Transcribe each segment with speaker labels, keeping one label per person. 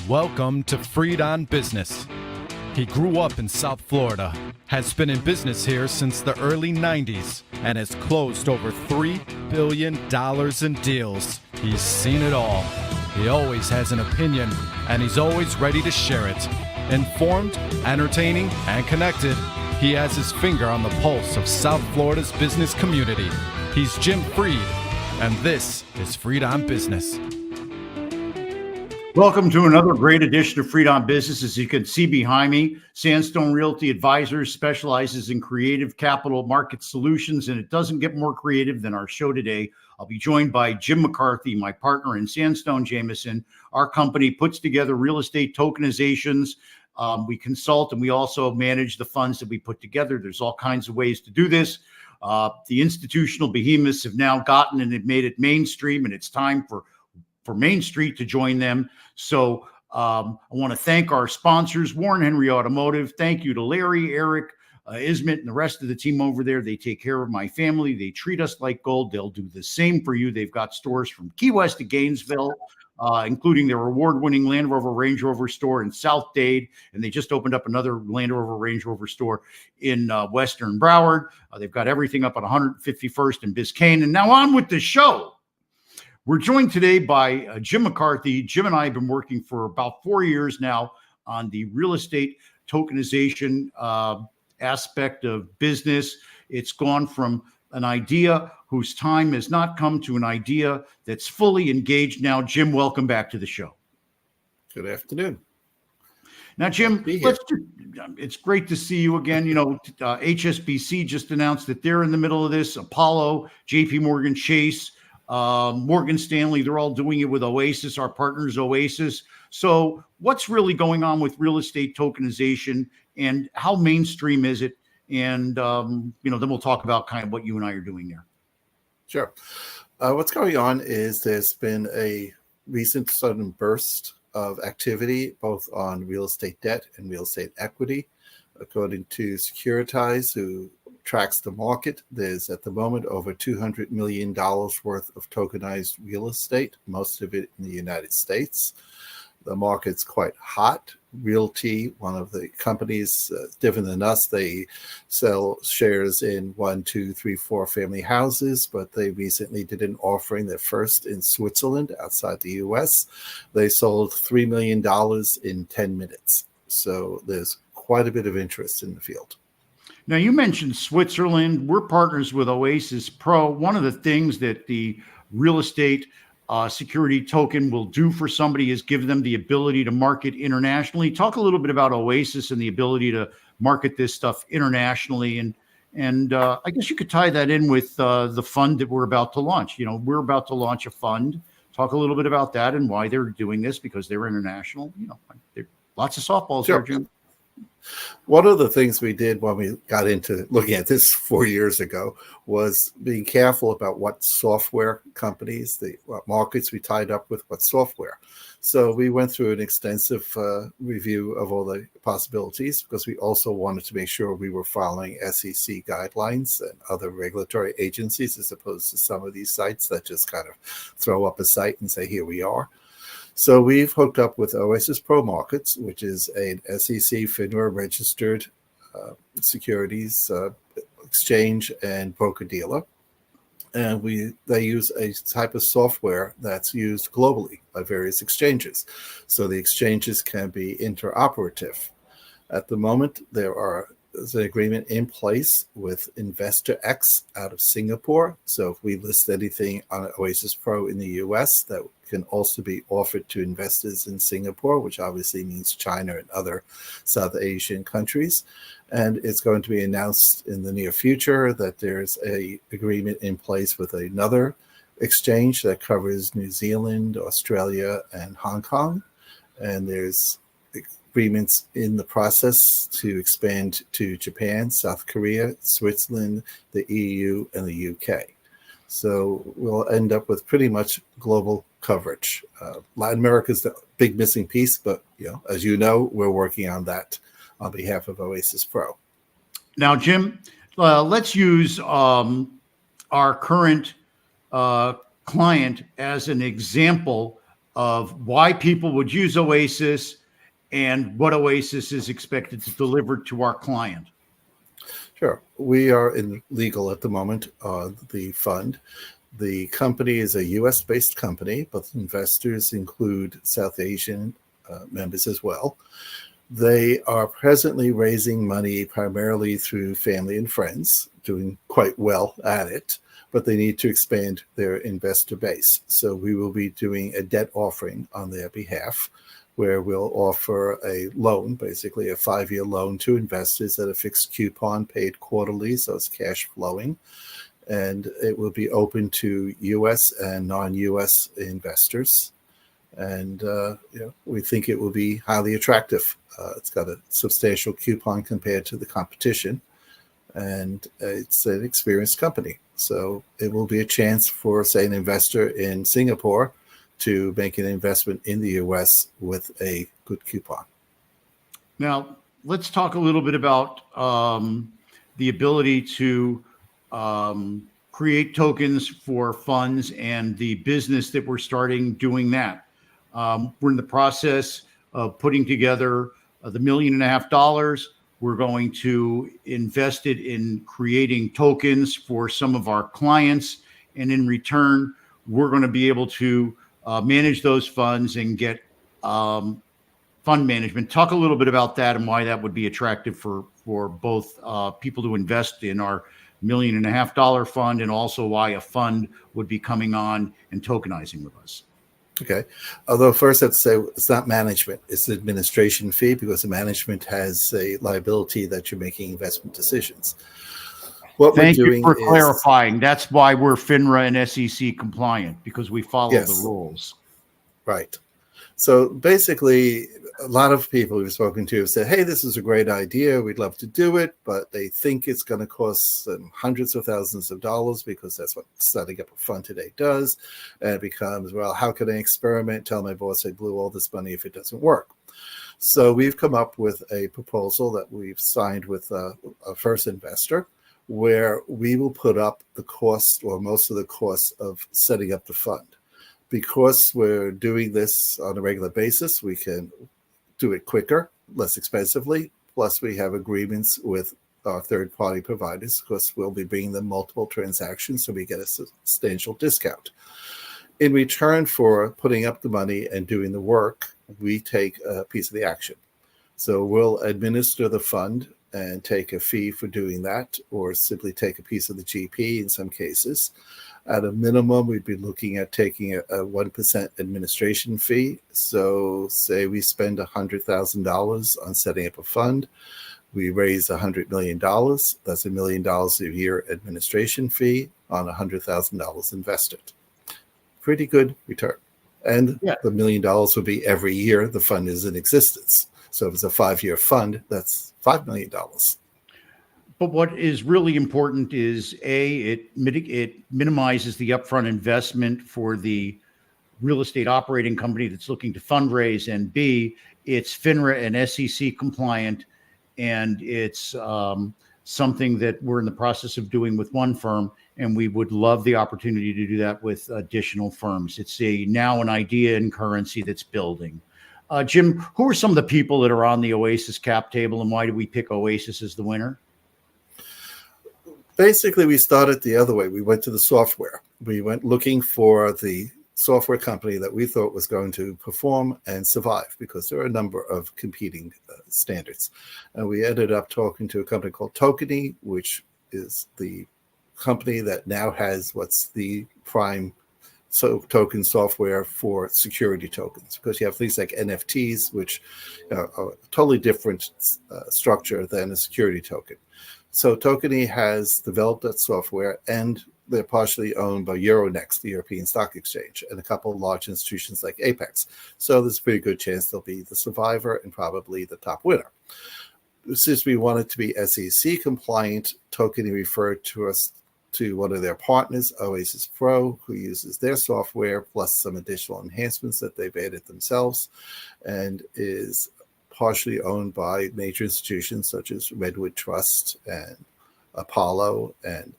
Speaker 1: Welcome to Freed on Business. He grew up in South Florida, has been in business here since the early 90s, and has closed over $3 billion in deals. He's seen it all. He always has an opinion, and he's always ready to share it. Informed, entertaining, and connected, he has his finger on the pulse of South Florida's business community. He's Jim Freed, and this is Freed on Business.
Speaker 2: Welcome to another great edition of Freed on Business. As you can see behind me, Sandstone Realty Advisors specializes in creative capital market solutions, and it doesn't get more creative than our show today. I'll be joined by Jim McCarthy, my partner in Sandstone Jameson. Our company puts together real estate tokenizations. We consult and we also manage the funds that we put together. There's all kinds of ways to do this. The institutional behemoths have now gotten and have made it mainstream, and it's time for Main Street to join them. So I want to thank our sponsors, Warren Henry Automotive. Thank you to Larry, Eric, Ismet, and the rest of the team over there. They take care of my family. They treat us like gold. They'll do the same for you. They've got stores from Key West to Gainesville, including their award-winning Land Rover Range Rover store in South Dade. And they just opened up another Land Rover Range Rover store in Western Broward. They've got everything up at 151st and Biscayne. And now on with the show. We're joined today by Jim McCarthy. Jim and I have been working for about 4 years now on the real estate tokenization aspect of business. It's gone from an idea whose time has not come to an idea that's fully engaged now. Jim, welcome back to the show.
Speaker 3: Good afternoon.
Speaker 2: Now, Jim, it's great to see you again. You know, HSBC just announced that they're in the middle of this. Apollo, JP Morgan Chase, Morgan Stanley, they're all doing it with Oasis, our partners Oasis. So what's really going on with real estate tokenization and how mainstream is it? And, then we'll talk about kind of what you and I are doing there.
Speaker 3: Sure. What's going on is there's been a recent sudden burst of activity, both on real estate debt and real estate equity. According to Securitize, who tracks the market, there's at the moment over $200 million worth of tokenized real estate, most of it in the United States. The market's quite hot. Realty, one of the companies different than us, they sell shares in 1, 2, 3, 4 family houses, but they recently did an offering, their first in Switzerland outside the US. They sold $3 million in 10 minutes. So there's quite a bit of interest in the field.
Speaker 2: Now, you mentioned Switzerland. We're partners with Oasis Pro. One of the things that the real estate security token will do for somebody is give them the ability to market internationally. Talk a little bit about Oasis and the ability to market this stuff internationally. And I guess you could tie that in with the fund that we're about to launch. You know, we're about to launch a fund. Talk a little bit about that and why they're doing this, because they're international. You know, lots of softballs
Speaker 3: Sure.
Speaker 2: there, Jim.
Speaker 3: One of the things we did when we got into looking at this 4 years ago was being careful about what software companies, what markets we tied up with, what software. So we went through an extensive review of all the possibilities, because we also wanted to make sure we were following SEC guidelines and other regulatory agencies, as opposed to some of these sites that just kind of throw up a site and say, here we are. So we've hooked up with Oasis Pro Markets, which is an SEC FINRA registered securities exchange and broker-dealer. And they use a type of software that's used globally by various exchanges. So the exchanges can be interoperative. At the moment, there's an agreement in place with Investor X out of Singapore. So if we list anything on Oasis Pro in the US, that can also be offered to investors in Singapore, which obviously means China and other South Asian countries. And it's going to be announced in the near future that there's an agreement in place with another exchange that covers New Zealand, Australia, and Hong Kong. And there's agreements in the process to expand to Japan, South Korea, Switzerland, the EU, and the UK. So we'll end up with pretty much global coverage. Latin America is the big missing piece, but as you know, we're working on that on behalf of Oasis Pro.
Speaker 2: Now, Jim, let's use our current client as an example of why people would use Oasis and what Oasis is expected to deliver to our client.
Speaker 3: Sure. We are in legal at the moment on the fund. The company is a U.S.-based company, but investors include South Asian members as well. They are presently raising money primarily through family and friends, doing quite well at it, but they need to expand their investor base. So we will be doing a debt offering on their behalf, where we'll offer a loan, basically a 5-year loan to investors at a fixed coupon paid quarterly, so it's cash flowing. And it will be open to U.S. and non-U.S. investors. And we think it will be highly attractive. It's got a substantial coupon compared to the competition, and it's an experienced company. So it will be a chance for, say, an investor in Singapore to make an investment in the U.S. with a good coupon.
Speaker 2: Now, let's talk a little bit about the ability to create tokens for funds and the business that we're starting doing that. We're in the process of putting together the $1.5 million. We're going to invest it in creating tokens for some of our clients. And in return, we're going to be able to manage those funds and get fund management. Talk a little bit about that and why that would be attractive for both people to invest in our $1.5 million fund, and also why a fund would be coming on and tokenizing with us.
Speaker 3: Okay. Although first I'd say it's not management, it's an administration fee, because the management has a liability that you're making investment decisions.
Speaker 2: Thank you for clarifying. That's why we're FINRA and SEC compliant, because we follow the rules.
Speaker 3: Right. So basically, a lot of people we've spoken to have said, hey, this is a great idea. We'd love to do it, but they think it's going to cost them hundreds of thousands of dollars, because that's what setting up a fund today does. And it becomes, well, how can I experiment? Tell my boss I blew all this money if it doesn't work. So we've come up with a proposal that we've signed with a first investor, where we will put up the cost, or most of the cost, of setting up the fund. Because we're doing this on a regular basis, we can do it quicker, less expensively. Plus, we have agreements with our third-party providers, because we'll be bringing them multiple transactions, so we get a substantial discount. In return for putting up the money and doing the work, we take a piece of the action. So we'll administer the fund and take a fee for doing that, or simply take a piece of the GP in some cases. At a minimum, we'd be looking at taking a 1% administration fee. So say we spend $100,000 on setting up a fund. We raise $100 million. That's $1 million a year administration fee on $100,000 invested. Pretty good return. And the $1 million would be every year the fund is in existence. So if it's a 5-year fund, that's $5 million.
Speaker 2: But what is really important is, A, it minimizes the upfront investment for the real estate operating company that's looking to fundraise, and B, it's FINRA and SEC compliant, and it's something that we're in the process of doing with one firm, and we would love the opportunity to do that with additional firms. It's now an idea in currency that's building. Jim, who are some of the people that are on the Oasis cap table, and why do we pick Oasis as the winner?
Speaker 3: Basically, we started the other way. We went to the software. We went looking for the software company that we thought was going to perform and survive, because there are a number of competing standards. And we ended up talking to a company called Tokeny, which is the company that now has what's the prime token software for security tokens, because you have things like NFTs, which are a totally different structure than a security token. So Tokeny has developed that software, and they're partially owned by Euronext, the European Stock Exchange, and a couple of large institutions like Apex. So there's a pretty good chance they'll be the survivor and probably the top winner. Since we wanted to be SEC compliant, Tokeny referred to us to one of their partners, Oasis Pro, who uses their software plus some additional enhancements that they've added themselves, and is partially owned by major institutions such as Redwood Trust and Apollo and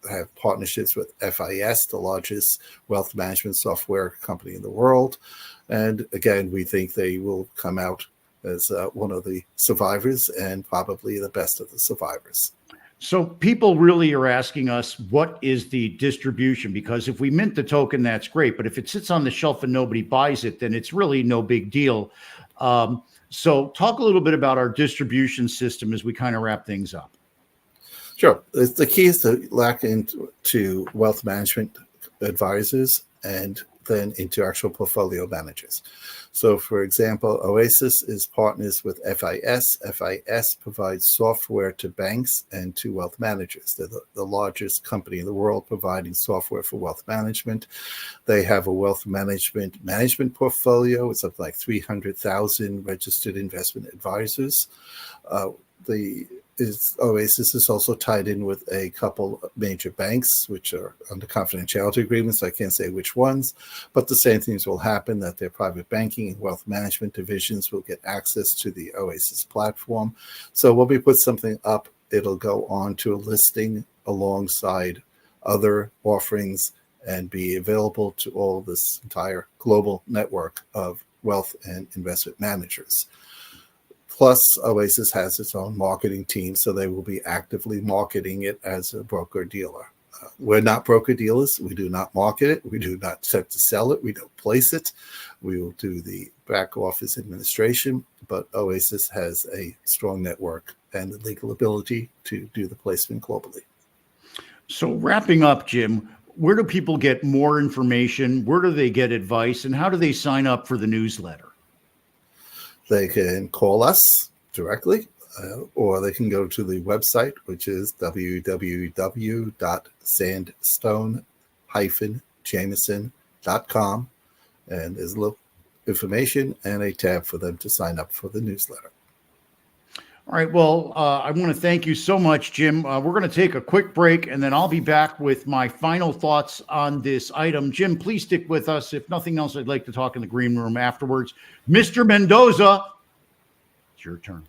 Speaker 3: have partnerships with FIS, the largest wealth management software company in the world. And again, we think they will come out as one of the survivors and probably the best of the survivors.
Speaker 2: So people really are asking us, what is the distribution? Because if we mint the token, that's great. But if it sits on the shelf and nobody buys it, then it's really no big deal. So talk a little bit about our distribution system as we kind of wrap things up.
Speaker 3: Sure. The key is to lock into wealth management advisors and then into actual portfolio managers. So, for example, Oasis is partners with FIS. FIS provides software to banks and to wealth managers. They're the largest company in the world providing software for wealth management. They have a wealth management portfolio. It's up like 300,000 registered investment advisors. Oasis is also tied in with a couple of major banks, which are under confidentiality agreements. I can't say which ones, but the same things will happen, that their private banking and wealth management divisions will get access to the Oasis platform. So when we put something up, it'll go on to a listing alongside other offerings and be available to all this entire global network of wealth and investment managers. Plus, Oasis has its own marketing team, so they will be actively marketing it as a broker-dealer. We're not broker-dealers. We do not market it. We do not set to sell it. We don't place it. We will do the back-office administration, but Oasis has a strong network and the legal ability to do the placement globally.
Speaker 2: So wrapping up, Jim, where do people get more information? Where do they get advice? And how do they sign up for the newsletter?
Speaker 3: They can call us directly, or they can go to the website, which is www.sandstone-jameson.com. And there's a little information and a tab for them to sign up for the newsletter.
Speaker 2: All right. Well, I want to thank you so much, Jim. We're going to take a quick break, and then I'll be back with my final thoughts on this item. Jim, please stick with us. If nothing else, I'd like to talk in the green room afterwards. Mr. Mendoza, it's your turn.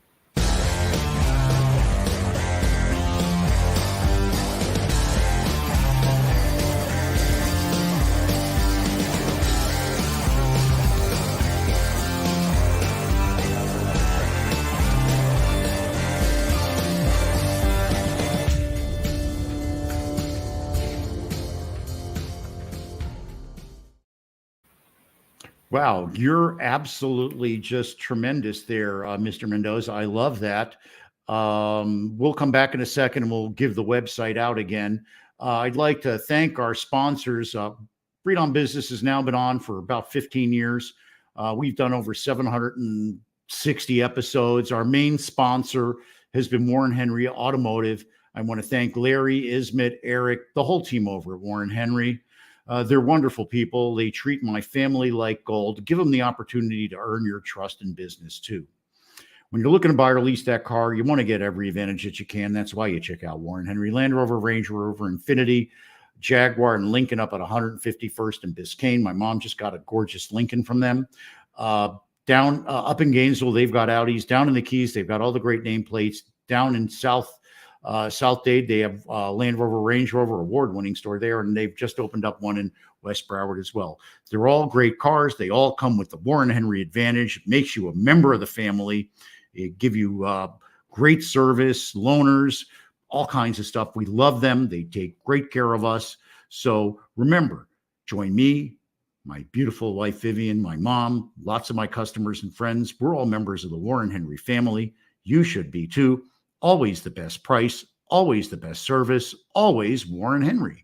Speaker 2: Wow, you're absolutely just tremendous there, Mr. Mendoza. I love that. We'll come back in a second and we'll give the website out again. I'd like to thank our sponsors. Freed on Business has now been on for about 15 years. We've done over 760 episodes. Our main sponsor has been Warren Henry Automotive. I want to thank Larry, Ismet, Eric, the whole team over at Warren Henry. They're wonderful people. They treat my family like gold. Give them the opportunity to earn your trust in business too. When you're looking to buy or lease that car, you want to get every advantage that you can. That's why you check out Warren Henry. Land Rover, Range Rover, Infiniti, Jaguar, and Lincoln up at 151st and Biscayne. My mom just got a gorgeous Lincoln from them. Down up in Gainesville, they've got Audis. Down in the Keys, they've got all the great nameplates. Down in South Dade, they have Land Rover, Range Rover, award-winning store there, and they've just opened up one in West Broward as well. They're all great cars. They all come with the Warren Henry Advantage. It makes you a member of the family. It give you great service, loaners, all kinds of stuff. We love them. They take great care of us. So remember, join me, my beautiful wife, Vivian, my mom, lots of my customers and friends. We're all members of the Warren Henry family. You should be too. Always the best price, always the best service, always Warren Henry.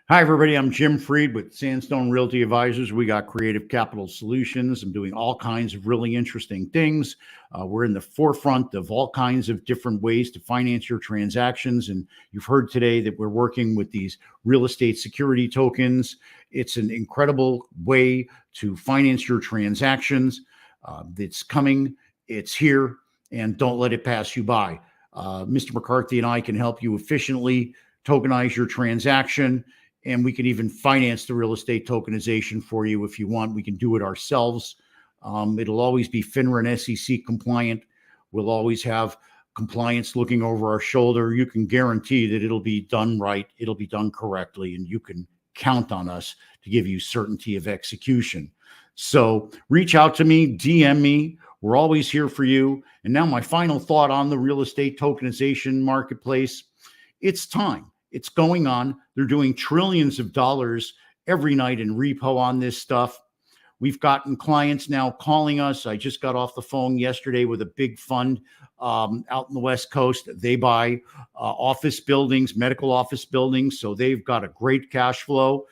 Speaker 2: Hi, everybody. I'm Jim Freed with Sandstone Realty Advisors. We got Creative Capital Solutions. I'm doing all kinds of really interesting things. We're in the forefront of all kinds of different ways to finance your transactions. And you've heard today that we're working with these real estate security tokens. It's an incredible way to finance your transactions. It's coming, it's here, and don't let it pass you by. Mr. McCarthy and I can help you efficiently tokenize your transaction. And we can even finance the real estate tokenization for you if you want. We can do it ourselves. It'll always be FINRA and SEC compliant. We'll always have compliance looking over our shoulder. You can guarantee that it'll be done right. It'll be done correctly. And you can count on us to give you certainty of execution. So reach out to me, DM me. We're always here for you. And now my final thought on the real estate tokenization marketplace. It's time. It's going on. They're doing trillions of dollars every night in repo on this stuff. We've gotten clients now calling us. I just got off the phone yesterday with a big fund out in the West Coast. They buy office buildings, medical office buildings. So they've got a great cash flow.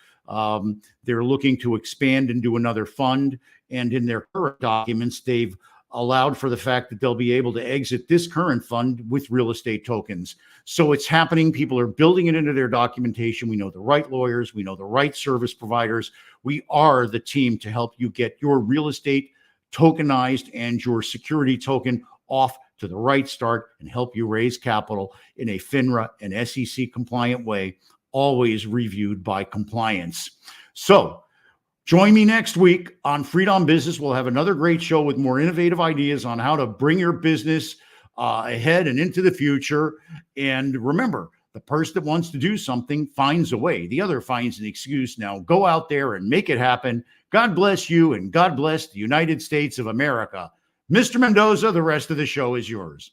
Speaker 2: They're looking to expand and do another fund. And in their current documents, they've allowed for the fact that they'll be able to exit this current fund with real estate tokens. So it's happening. People are building it into their documentation. We know the right lawyers. We know the right service providers. We are the team to help you get your real estate tokenized and your security token off to the right start and help you raise capital in a FINRA and SEC compliant way, always reviewed by compliance. So join me next week on Freed on Business. We'll have another great show with more innovative ideas on how to bring your business ahead and into the future. And remember, the person that wants to do something finds a way. The other finds an excuse. Now go out there and make it happen. God bless you and God bless the United States of America. Mr. Mendoza, the rest of the show is yours.